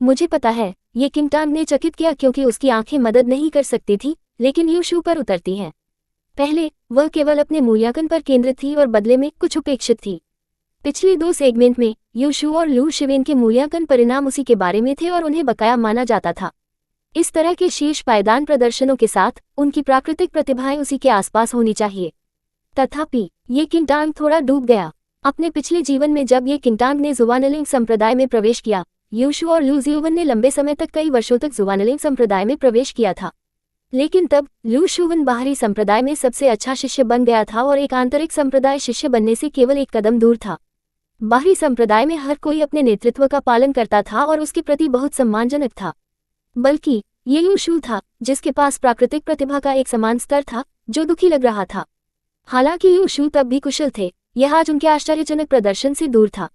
मुझे पता है, ये किंगतांग ने चकित किया क्योंकि उसकी आंखें मदद नहीं कर सकती थी, लेकिन यू शू पर उतरती हैं। पहले वह केवल अपने मूल्यांकन पर केंद्रित थी और बदले में कुछ उपेक्षित थी। पिछली 2 सेगमेंट में यू शू और लू शिवेन के मूल्यांकन परिणाम उसी के बारे में थे और उन्हें बकाया माना जाता था। इस तरह के शीर्ष पायदान प्रदर्शनों के साथ उनकी प्राकृतिक प्रतिभाएं उसी के आसपास होनी चाहिए। तथापि ये किंगतांग थोड़ा डूब गया। अपने पिछले जीवन में जब ये किंगतांग ने जुवानलिंग संप्रदाय में प्रवेश किया, यू शू और लू जियोवन ने लंबे समय तक कई वर्षों तक जुवानलिंग संप्रदाय में प्रवेश किया था। लेकिन तब लू शुवन बाहरी संप्रदाय में सबसे अच्छा शिष्य बन गया था और एक आंतरिक संप्रदाय शिष्य बनने से केवल एक कदम दूर था। बाहरी संप्रदाय में हर कोई अपने नेतृत्व का पालन करता था और उसके प्रति बहुत सम्मानजनक था। बल्कि ये यू शू था जिसके पास प्राकृतिक प्रतिभा का एक समान स्तर था, जो दुखी लग रहा था। हालांकि यू शू तब भी कुशल थे, यह आज उनके आश्चर्यजनक प्रदर्शन से दूर था।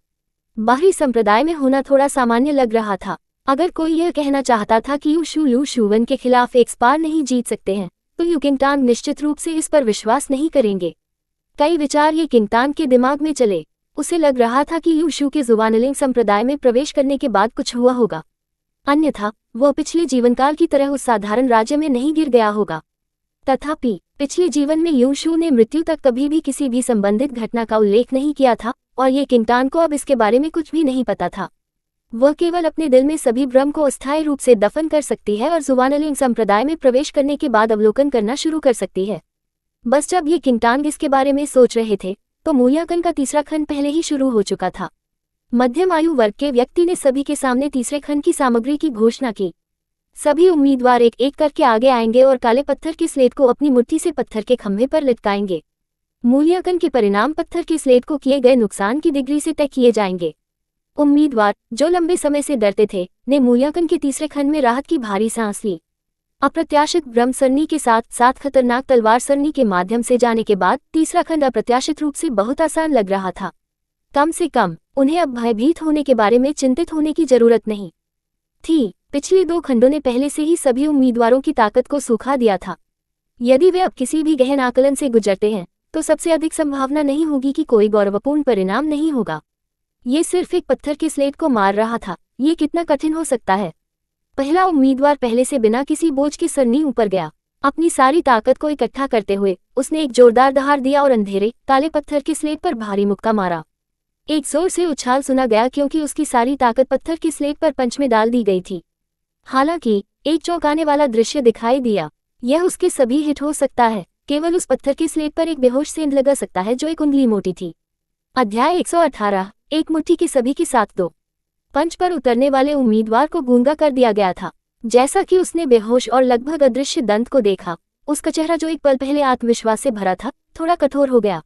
बाहरी संप्रदाय में होना थोड़ा सामान्य लग रहा था। अगर कोई यह कहना चाहता था कि लू शुवन के खिलाफ एक बार नहीं जीत सकते हैं, तो यू किंगटान निश्चित रूप से इस पर विश्वास नहीं करेंगे। कई विचार ये किंगटान के दिमाग में चले। उसे लग रहा था कि यू शू के जुबानलिंग संप्रदाय में प्रवेश करने के बाद कुछ हुआ होगा, अन्यथा वह पिछले जीवनकाल की तरह उस साधारण राज्य में नहीं गिर गया होगा। तथापि पिछले जीवन में यू शू ने मृत्यु तक कभी भी किसी भी संबंधित घटना का उल्लेख नहीं किया था, और ये किंगटान को अब इसके बारे में कुछ भी नहीं पता था। वह केवल अपने दिल में सभी भ्रम को अस्थायी रूप से दफन कर सकती है और जुबानलिंग संप्रदाय में प्रवेश करने के बाद अवलोकन करना शुरू कर सकती है। बस जब ये किंगटान इसके बारे में सोच रहे थे, तो मूल्यांकन का तीसरा खंड पहले ही शुरू हो चुका था। मध्यम आयु वर्ग के व्यक्ति ने सभी के सामने तीसरे खंड की सामग्री की घोषणा की। सभी उम्मीदवार एक एक करके आगे आएंगे और काले पत्थर की स्लेट को अपनी मुट्ठी से पत्थर के खंभे पर लटकाएंगे। मूल्यांकन के परिणाम पत्थर की स्लेट को किए गए नुकसान की डिग्री से तय किए जाएंगे। उम्मीदवार जो लंबे समय से डरते थे, ने मूल्यांकन के तीसरे खंड में राहत की भारी सांस ली। अप्रत्याशित ब्रह्म सरनी के साथ साथ खतरनाक तलवार सरनी के माध्यम से जाने के बाद तीसरा खंड अप्रत्याशित रूप से बहुत आसान लग रहा था। कम से कम उन्हें अब भयभीत होने के बारे में चिंतित होने की जरूरत नहीं थी। पिछले 2 खंडों ने पहले से ही सभी उम्मीदवारों की ताकत को सुखा दिया था। यदि वे अब किसी भी गहन आकलन से गुजरते हैं, तो सबसे अधिक संभावना नहीं होगी कि कोई गौरवपूर्ण परिणाम नहीं होगा। ये सिर्फ एक पत्थर की स्लेट को मार रहा था। ये कितना कठिन हो सकता है। पहला उम्मीदवार पहले से बिना किसी बोझ की सरनी ऊपर गया। अपनी सारी ताकत को इकट्ठा करते हुए उसने एक जोरदार दहाड़ दिया और अंधेरे काले पत्थर की स्लेट पर भारी मुक्का मारा। एक जोर से उछाल सुना गया क्योंकि उसकी सारी ताकत पत्थर की स्लेट पर पंच में डाल दी गई थी। हालांकि एक चौंकाने वाला दृश्य दिखाई दिया। यह उसके सभी हिट हो सकता है। केवल उस पत्थर की स्लेट पर एक बेहोश सेंध लगा सकता है जो 1 उंगली मोटी थी। अध्याय 118। एक मुट्ठी की सभी की साथ 2। पंच पर उतरने वाले उम्मीदवार को गूंगा कर दिया गया था। जैसा कि उसने बेहोश और लगभग अदृश्य दंत को देखा, उसका चेहरा जो एक पल पहले आत्मविश्वास से भरा था, थोड़ा कठोर हो गया।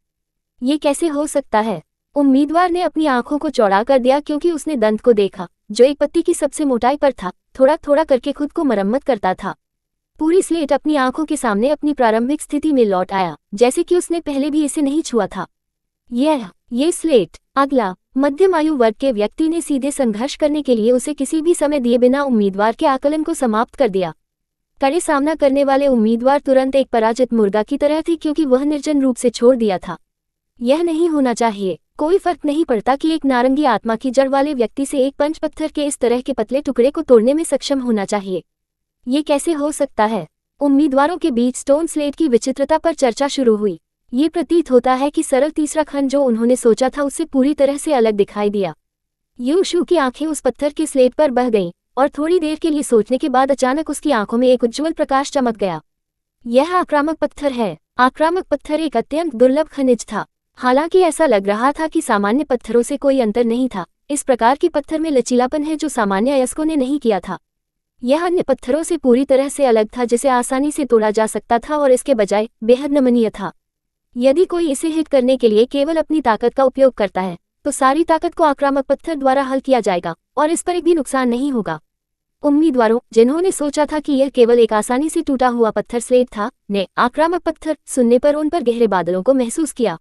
ये कैसे हो सकता है? उम्मीदवार ने अपनी आंखों को चौड़ा कर दिया क्योंकि उसने दंत को देखा, जो एक पत्ती की सबसे मोटाई पर था, थोड़ा थोड़ा करके खुद को मरम्मत करता था। पूरी स्लेट अपनी आंखों के सामने अपनी प्रारंभिक स्थिति में लौट आया, जैसे कि उसने पहले भी इसे नहीं छुआ था। ये स्लेट। अगला मध्यम आयु वर्ग के व्यक्ति ने सीधे संघर्ष करने के लिए उसे किसी भी समय दिए बिना उम्मीदवार के आकलन को समाप्त कर दिया। कड़े सामना करने वाले उम्मीदवार तुरंत एक पराजित मुर्गा की तरह थे क्योंकि वह निर्जन रूप से छोड़ दिया था। यह नहीं होना चाहिए। कोई फर्क नहीं पड़ता कि एक नारंगी आत्मा की जड़ वाले व्यक्ति से एक पंच पत्थर के इस तरह के पतले टुकड़े को तोड़ने में सक्षम होना चाहिए। ये कैसे हो सकता है? उम्मीदवारों के बीच स्टोन स्लेट की विचित्रता पर चर्चा शुरू हुई। ये प्रतीत होता है कि सरल तीसरा खंड जो उन्होंने सोचा था उससे पूरी तरह से अलग दिखाई दिया। यू शू की आंखें उस पत्थर की स्लेट पर बह गईं और थोड़ी देर के लिए सोचने के बाद अचानक उसकी आंखों में एक उज्ज्वल प्रकाश चमक गया। यह आक्रामक पत्थर है। आक्रामक पत्थर एक अत्यंत दुर्लभ खनिज था। हालांकि ऐसा लग रहा था कि सामान्य पत्थरों से कोई अंतर नहीं था। इस प्रकार की पत्थर में लचीलापन है जो सामान्य अयस्कों ने नहीं किया था। यह अन्य पत्थरों से पूरी तरह से अलग था जिसे आसानी से तोड़ा जा सकता था और इसके बजाय बेहद नमनीय था। यदि कोई इसे हिट करने के लिए केवल अपनी ताकत का उपयोग करता है, तो सारी ताकत को आक्रामक पत्थर द्वारा हल किया जाएगा और इस पर एक भी नुकसान नहीं होगा। उम्मीदवारों, जिन्होंने सोचा था कि यह केवल एक आसानी से टूटा हुआ पत्थर स्लेट था, ने आक्रामक पत्थर सुनने पर उन पर गहरे बादलों को महसूस किया।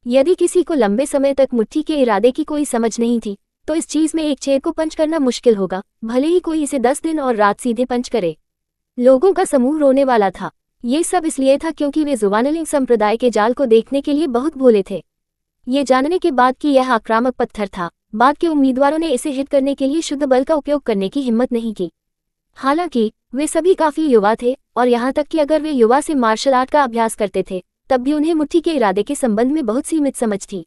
यदि किसी को लंबे समय तक मुट्ठी के इरादे की कोई समझ नहीं थी, तो इस चीज में एक छेद को पंच करना मुश्किल होगा, भले ही कोई इसे 10 दिन और रात सीधे पंच करे। लोगों का समूह रोने वाला था। ये सब इसलिए था क्योंकि वे जुबानलिंग संप्रदाय के जाल को देखने के लिए बहुत भोले थे। ये जानने के बाद कि यह आक्रामक पत्थर था, बाद के उम्मीदवारों ने इसे हिट करने के लिए शुद्ध बल का उपयोग करने की हिम्मत नहीं की। हालांकि वे सभी काफी युवा थे और यहाँ तक कि अगर वे युवा से मार्शल आर्ट का अभ्यास करते थे, तब भी उन्हें मुट्ठी के इरादे के संबंध में बहुत सीमित समझ थी।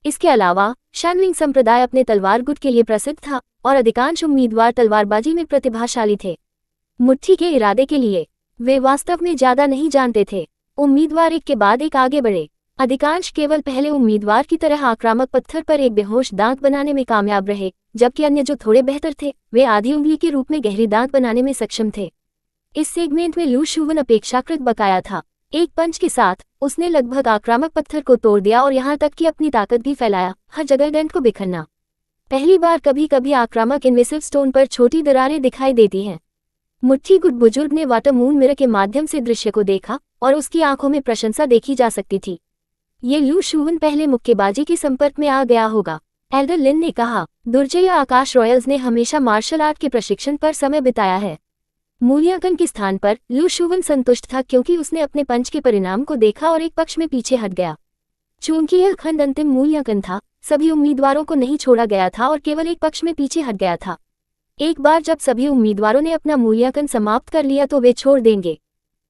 इसके अलावा शानलिंग संप्रदाय अपने तलवार गुट के लिए प्रसिद्ध था और अधिकांश उम्मीदवार तलवारबाजी में प्रतिभाशाली थे। मुट्ठी के इरादे के लिए वे वास्तव में ज्यादा नहीं जानते थे। उम्मीदवार एक के बाद एक आगे बढ़े। अधिकांश केवल पहले उम्मीदवार की तरह आक्रामक पत्थर पर एक बेहोश दांत बनाने में कामयाब रहे, जबकि अन्य जो थोड़े बेहतर थे, वे आधी उंगली के रूप में गहरी दांत बनाने में सक्षम थे। इस सेगमेंट में लू शुवन अपेक्षाकृत बकाया था। एक पंच के साथ उसने लगभग आक्रामक पत्थर को तोड़ दिया और यहाँ तक कि अपनी ताकत भी फैलाया, हर जगह डेंट को बिखरना। पहली बार कभी कभी आक्रामक इन्वेसिव स्टोन पर छोटी दरारें दिखाई देती हैं। मुट्ठी गुट बुजुर्ग ने वाटर मून मिरर के माध्यम से दृश्य को देखा और उसकी आंखों में प्रशंसा देखी जा सकती थी। ये लू शुवन पहले मुक्केबाजी के संपर्क में आ गया होगा। एल्डर लिन ने कहा, दुर्जय आकाश रॉयल्स ने हमेशा मार्शल आर्ट के प्रशिक्षण पर समय बिताया है। मूल्यांकन के स्थान पर लू शुवन संतुष्ट था क्योंकि उसने अपने पंच के परिणाम को देखा और एक पक्ष में पीछे हट गया। चूंकि यह खंड अंतिम मूल्यांकन था, सभी उम्मीदवारों को नहीं छोड़ा गया था और केवल एक पक्ष में पीछे हट गया था। एक बार जब सभी उम्मीदवारों ने अपना मूल्यांकन समाप्त कर लिया तो वे छोड़ देंगे।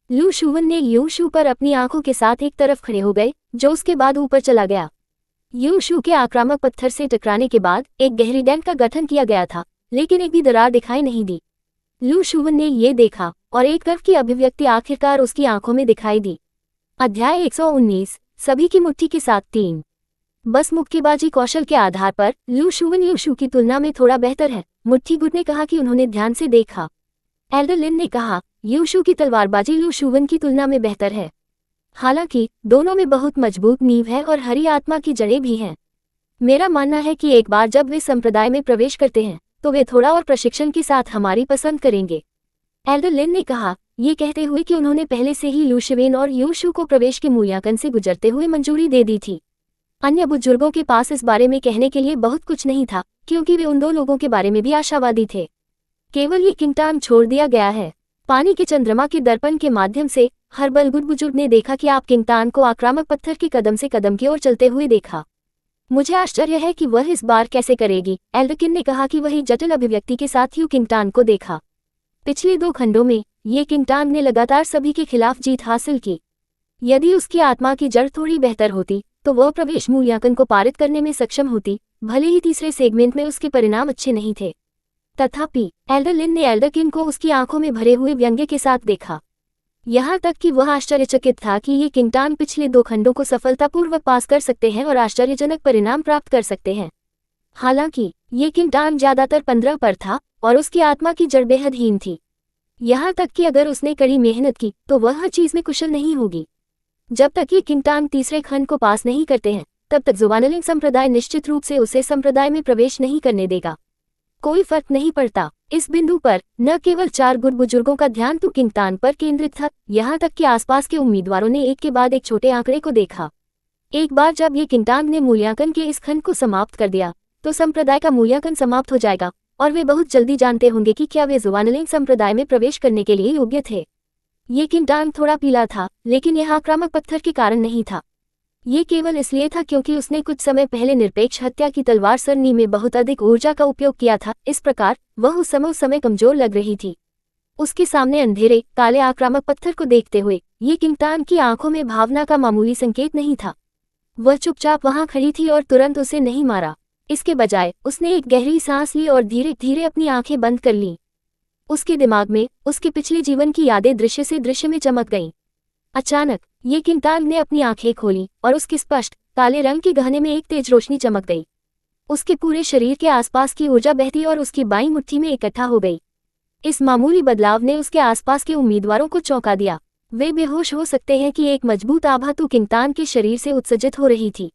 लू शुवन ने यू शू पर अपनी आंखों के साथ एक तरफ खड़े हो गए, जो उसके बाद ऊपर चला गया। यू शू के आक्रामक पत्थर से टकराने के बाद एक गहरी डेंट का गठन किया गया था, लेकिन एक भी दरार दिखाई नहीं दी। लू शुवन ने ये देखा और एक गर्व की अभिव्यक्ति आखिरकार उसकी आंखों में दिखाई दी। अध्याय 119, सभी की मुट्ठी के साथ 3। बस मुक्केबाजी कौशल के आधार पर लू शुवन यू शू की तुलना में थोड़ा बेहतर है, मुट्ठी गुट ने कहा कि उन्होंने ध्यान से देखा। एल्डर लिन ने कहा, यू शू की तलवारबाजी लू शुवन की तुलना में बेहतर है। हालांकि दोनों में बहुत मजबूत नींव है और हरी आत्मा की जड़ें भी हैं। मेरा मानना है कि एक बार जब वे संप्रदाय में प्रवेश करते हैं तो वे थोड़ा और प्रशिक्षण के साथ हमारी पसंद करेंगे। एल्डर लिन ने कहा, ये कहते हुए कि उन्होंने पहले से ही लू शिवेन और यू शू को प्रवेश के मूल्यांकन से गुजरते हुए मंजूरी दे दी थी। अन्य बुजुर्गों के पास इस बारे में कहने के लिए बहुत कुछ नहीं था, क्योंकि वे उन दो लोगों के बारे में भी आशावादी थे। केवल ये किंगटान छोड़ दिया गया है। पानी के चंद्रमा के दर्पण के माध्यम से हर बलगुड बुजुर्ग ने देखा कि आप किंगटान को आक्रामक पत्थर के कदम से कदम की ओर चलते हुए देखा। मुझे आश्चर्य है कि वह इस बार कैसे करेगी। एल्डरकिन ने कहा कि वही जटिल अभिव्यक्ति के साथ यू किंगटान को देखा। पिछले 2 खंडों में ये किंगटान ने लगातार सभी के खिलाफ जीत हासिल की। यदि उसकी आत्मा की जड़ थोड़ी बेहतर होती तो वह प्रवेश मूल्यांकन को पारित करने में सक्षम होती, भले ही तीसरे सेगमेंट में उसके परिणाम अच्छे नहीं थे। तथापि एल्डर लिन ने एल्डरकिन को उसकी आंखों में भरे हुए व्यंग्य के साथ देखा, यहाँ तक कि वह आश्चर्यचकित था कि ये किंगटान पिछले 2 खंडों को सफलतापूर्वक पास कर सकते हैं और आश्चर्यजनक परिणाम प्राप्त कर सकते हैं। हालांकि ये किंगटान ज्यादातर 15 पर था और उसकी आत्मा की जड़ बेहद हीन थी। यहाँ तक कि अगर उसने कड़ी मेहनत की तो वह हर चीज में कुशल नहीं होगी। जब तक ये किंगटान तीसरे खंड को पास नहीं करते हैं, तब तक जुवानलिंग संप्रदाय निश्चित रूप से उसे संप्रदाय में प्रवेश नहीं करने देगा। कोई फर्क नहीं पड़ता। इस बिंदु पर न केवल 4 गुड बुजुर्गों का ध्यान तो किंगटान पर केंद्रित था, यहाँ तक कि आसपास के उम्मीदवारों ने एक के बाद एक छोटे आंकड़े को देखा। एक बार जब ये किंगटान ने मूल्यांकन के इस खंड को समाप्त कर दिया तो संप्रदाय का मूल्यांकन समाप्त हो जाएगा और वे बहुत जल्दी जानते होंगे कि क्या वे जुवानलिंग संप्रदाय में प्रवेश करने के लिए योग्य थे। ये किंगटान थोड़ा पीला था, लेकिन यह आक्रामक पत्थर के कारण नहीं था। ये केवल इसलिए था क्योंकि उसने कुछ समय पहले निरपेक्ष हत्या की तलवार सरनी में बहुत अधिक ऊर्जा का उपयोग किया था। इस प्रकार वह उस समय कमजोर लग रही थी। उसके सामने अंधेरे काले आक्रामक पत्थर को देखते हुए ये किंगटान की आंखों में भावना का मामूली संकेत नहीं था। वह चुपचाप वहां खड़ी थी और तुरंत उसे नहीं मारा। इसके बजाय उसने एक गहरी सांस ली और धीरे धीरे अपनी आंखें बंद कर लीं। उसके दिमाग में उसके पिछले जीवन की यादें दृश्य से दृश्य में चमक गईं। अचानक ये किंगटान ने अपनी आंखें खोली और उसके स्पष्ट काले रंग के गहने में एक तेज रोशनी चमक गई। उसके पूरे शरीर के आसपास की ऊर्जा बहती और उसकी बाईं मुट्ठी में इकट्ठा हो गई। इस मामूली बदलाव ने उसके आसपास के उम्मीदवारों को चौंका दिया। वे बेहोश हो सकते हैं कि एक मजबूत आभा तो किंगटान के शरीर से उत्सर्जित हो रही थी।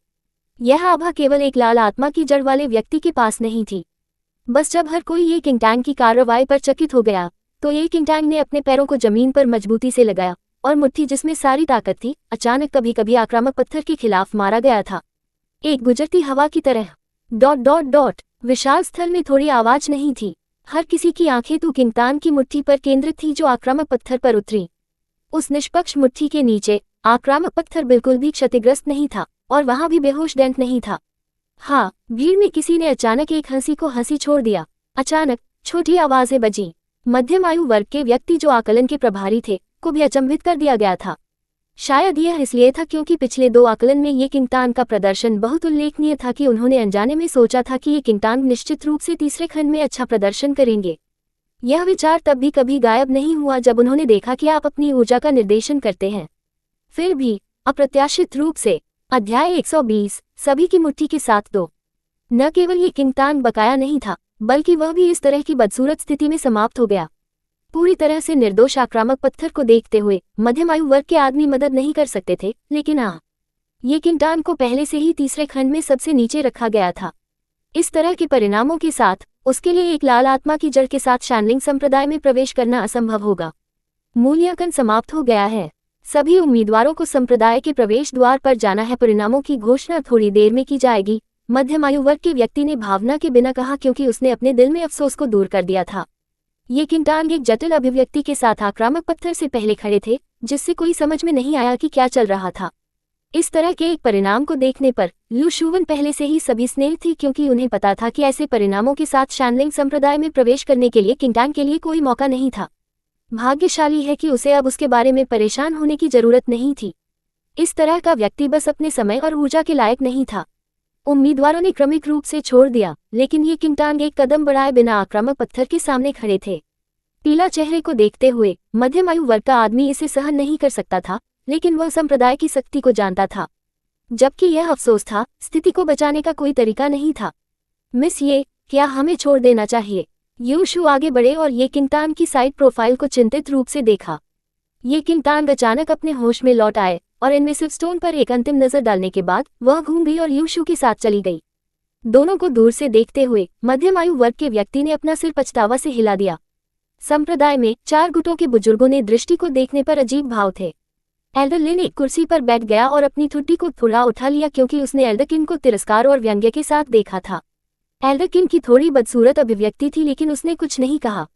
यह आभा केवल एक लाल आत्मा की जड़ वाले व्यक्ति के पास नहीं थी। बस जब हर कोई ये किंगटान की कार्रवाई पर चकित हो गया तो ये किंगटान ने अपने पैरों को जमीन पर मजबूती से लगाया और मुट्ठी जिसमें सारी ताकत थी अचानक कभी कभी आक्रामक पत्थर के खिलाफ मारा गया था, एक गुजरती हवा की तरह। विशाल स्थल में थोड़ी आवाज नहीं थी। हर किसी की आंखें तो किंगटान की मुट्ठी पर केंद्रित थी जो आक्रामक पत्थर पर उतरी। उस निष्पक्ष मुट्ठी के नीचे आक्रामक पत्थर बिल्कुल भी क्षतिग्रस्त नहीं था और वहां भी बेहोश डेंट नहीं था। हाँ, भीड़ में किसी ने अचानक एक हंसी को हंसी छोड़ दिया। अचानक छोटी आवाजें बजीं। मध्यम आयु वर्ग के व्यक्ति जो आकलन के प्रभारी थे को भी अचंभित कर दिया गया था। शायद यह इसलिए था क्योंकि पिछले 2 आकलन में ये किंगटान का प्रदर्शन बहुत उल्लेखनीय था कि उन्होंने अनजाने में सोचा था कि ये किंगटान निश्चित रूप से तीसरे खंड में अच्छा प्रदर्शन करेंगे। यह विचार तब भी कभी गायब नहीं हुआ जब उन्होंने देखा कि आप अपनी ऊर्जा का निर्देशन करते हैं। फिर भी अप्रत्याशित रूप से अध्याय 120 सभी की मुट्ठी के साथ 2। न केवल ये किंगटान बकाया नहीं था, बल्कि वह भी इस तरह की बदसूरत स्थिति में समाप्त हो गया। पूरी तरह से निर्दोष आक्रामक पत्थर को देखते हुए मध्यम आयु वर्ग के आदमी मदद नहीं कर सकते थे, लेकिन ये किंगटान को पहले से ही तीसरे खंड में सबसे नीचे रखा गया था। इस तरह के परिणामों के साथ उसके लिए एक लाल आत्मा की जड़ के साथ शानलिंग संप्रदाय में प्रवेश करना असंभव होगा। मूल्यांकन समाप्त हो गया है। सभी उम्मीदवारों को संप्रदाय के प्रवेश द्वार पर जाना है। परिणामों की घोषणा थोड़ी देर में की जाएगी। मध्यमायु वर्ग के व्यक्ति ने भावना के बिना कहा, क्योंकि उसने अपने दिल में अफसोस को दूर कर दिया था। ये किंटांग एक जटिल अभिव्यक्ति के साथ आक्रामक पत्थर से पहले खड़े थे, जिससे कोई समझ में नहीं आया कि क्या चल रहा था। इस तरह के एक परिणाम को देखने पर लू शुवन पहले से ही सभी स्नेह थी, क्योंकि उन्हें पता था कि ऐसे परिणामों के साथ शानलिंग संप्रदाय में प्रवेश करने के लिए किंटांग के लिए कोई मौका नहीं था। भाग्यशाली है कि उसे अब उसके बारे में परेशान होने की जरूरत नहीं थी। इस तरह का व्यक्ति बस अपने समय और ऊर्जा के लायक नहीं था। उम्मीदवारों ने क्रमिक रूप से छोड़ दिया, लेकिन ये किंटांग एक कदम बढ़ाए बिना आक्रामक पत्थर के सामने खड़े थे। पीला चेहरे को देखते हुए मध्यम आयु वर्ग का आदमी इसे सहन नहीं कर सकता था, लेकिन वह संप्रदाय की शक्ति को जानता था। जबकि यह अफसोस था, स्थिति को बचाने का कोई तरीका नहीं था। मिस ये, क्या हमें छोड़ देना चाहिए? यू शू आगे बढ़े और ये किंटांग की साइड प्रोफाइल को चिंतित रूप से देखा। ये किंटांग अचानक अपने होश में लौट आए और इनविसिव स्टोन पर एक अंतिम नजर डालने के बाद वह घूम गई और यू शू के साथ चली गई। दोनों को दूर से देखते हुए मध्यम आयु वर्ग के व्यक्ति ने अपना सिर पछतावा से हिला दिया। संप्रदाय में 4 गुटों के बुजुर्गों ने दृष्टि को देखने पर अजीब भाव थे। एल्डर लिन एक कुर्सी पर बैठ गया और अपनी ठुड्डी को थोड़ा उठा लिया, क्योंकि उसने एल्डर किन को तिरस्कार और व्यंग्य के साथ देखा था। एल्डर किन की थोड़ी बदसूरत अभिव्यक्ति थी, लेकिन उसने कुछ नहीं कहा।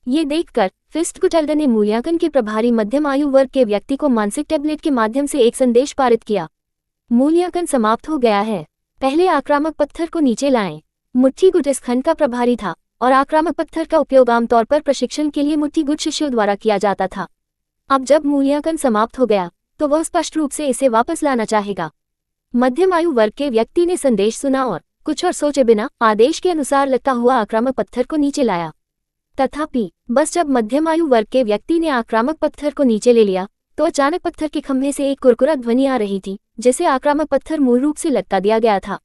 ये देखकर फिस्टगुट एल्डर ने मूल्यांकन के प्रभारी मध्यम आयु वर्ग के व्यक्ति को मानसिक टैबलेट के माध्यम से एक संदेश पारित किया। मूल्यांकन समाप्त हो गया है। पहले आक्रामक पत्थर को नीचे लाएं। मुट्ठी गुट इस खंड का प्रभारी था और आक्रामक पत्थर का उपयोग आमतौर पर प्रशिक्षण के लिए मुट्ठी गुट शिष्यों द्वारा किया जाता था। अब जब मूल्यांकन समाप्त हो गया तो वह स्पष्ट रूप से इसे वापस लाना चाहेगा। मध्यम आयु वर्ग के व्यक्ति ने संदेश सुना और कुछ और सोचे बिना आदेश के अनुसार लगता हुआ आक्रामक पत्थर को नीचे लाया। तथापि बस जब मध्यम आयु वर्ग के व्यक्ति ने आक्रामक पत्थर को नीचे ले लिया तो अचानक पत्थर के खंभे से एक कुरकुरा ध्वनि आ रही थी, जिसे आक्रामक पत्थर मूल रूप से लटका दिया गया था।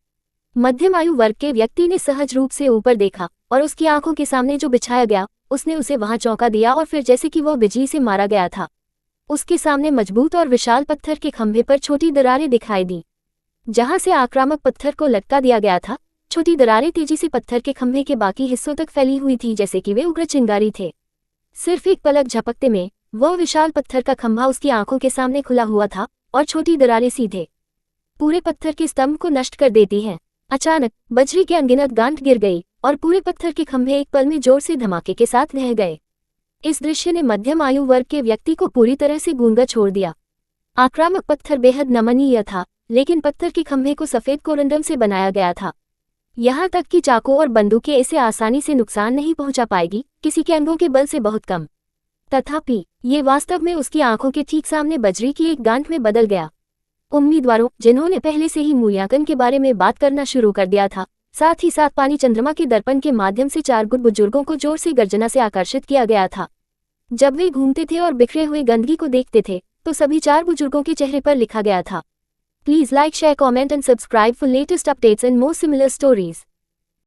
मध्यम आयु वर्ग के व्यक्ति ने सहज रूप से ऊपर देखा और उसकी आंखों के सामने जो बिछाया गया उसने उसे वहां चौंका दिया, और फिर जैसे कि वह बिजली से मारा गया था, उसके सामने मजबूत और विशाल पत्थर के खंभे पर छोटी दरारें दिखाई दी। जहां से आक्रामक पत्थर को लटका दिया गया था, छोटी दरारें तेजी से पत्थर के खंभे के बाकी हिस्सों तक फैली हुई थी, जैसे कि वे उग्र चिंगारी थे। सिर्फ एक पलक झपकते में वह विशाल पत्थर का खंभा उसकी आंखों के सामने खुला हुआ था और छोटी दरारें सीधे पूरे पत्थर के स्तंभ को नष्ट कर देती हैं। अचानक बजरी के अनगिनत गांठ गिर गई और पूरे पत्थर के खंभे एक पल में जोर से धमाके के साथ ढह गए। इस दृश्य ने मध्यम आयु वर्ग के व्यक्ति को पूरी तरह से गूंगा छोड़ दिया। आक्रामक पत्थर बेहद नमनीय था, लेकिन पत्थर के खंभे को सफेद कोरंडम से बनाया गया था। यहाँ तक कि चाकू और बंदूकें इसे आसानी से नुकसान नहीं पहुंचा पाएगी, किसी के अंगों के बल से बहुत कम। तथापि ये वास्तव में उसकी आंखों के ठीक सामने बजरी की एक गांठ में बदल गया। उम्मीदवारों, जिन्होंने पहले से ही मूल्यांकन के बारे में बात करना शुरू कर दिया था, साथ ही साथ पानी चंद्रमा के दर्पण के माध्यम से 4 गुट बुजुर्गों को जोर से गर्जना से आकर्षित किया गया था। जब वे घूमते थे और बिखरे हुए गंदगी को देखते थे तो सभी 4 बुजुर्गों के चेहरे पर लिखा गया था, please like, share, comment and subscribe for latest updates and more similar stories.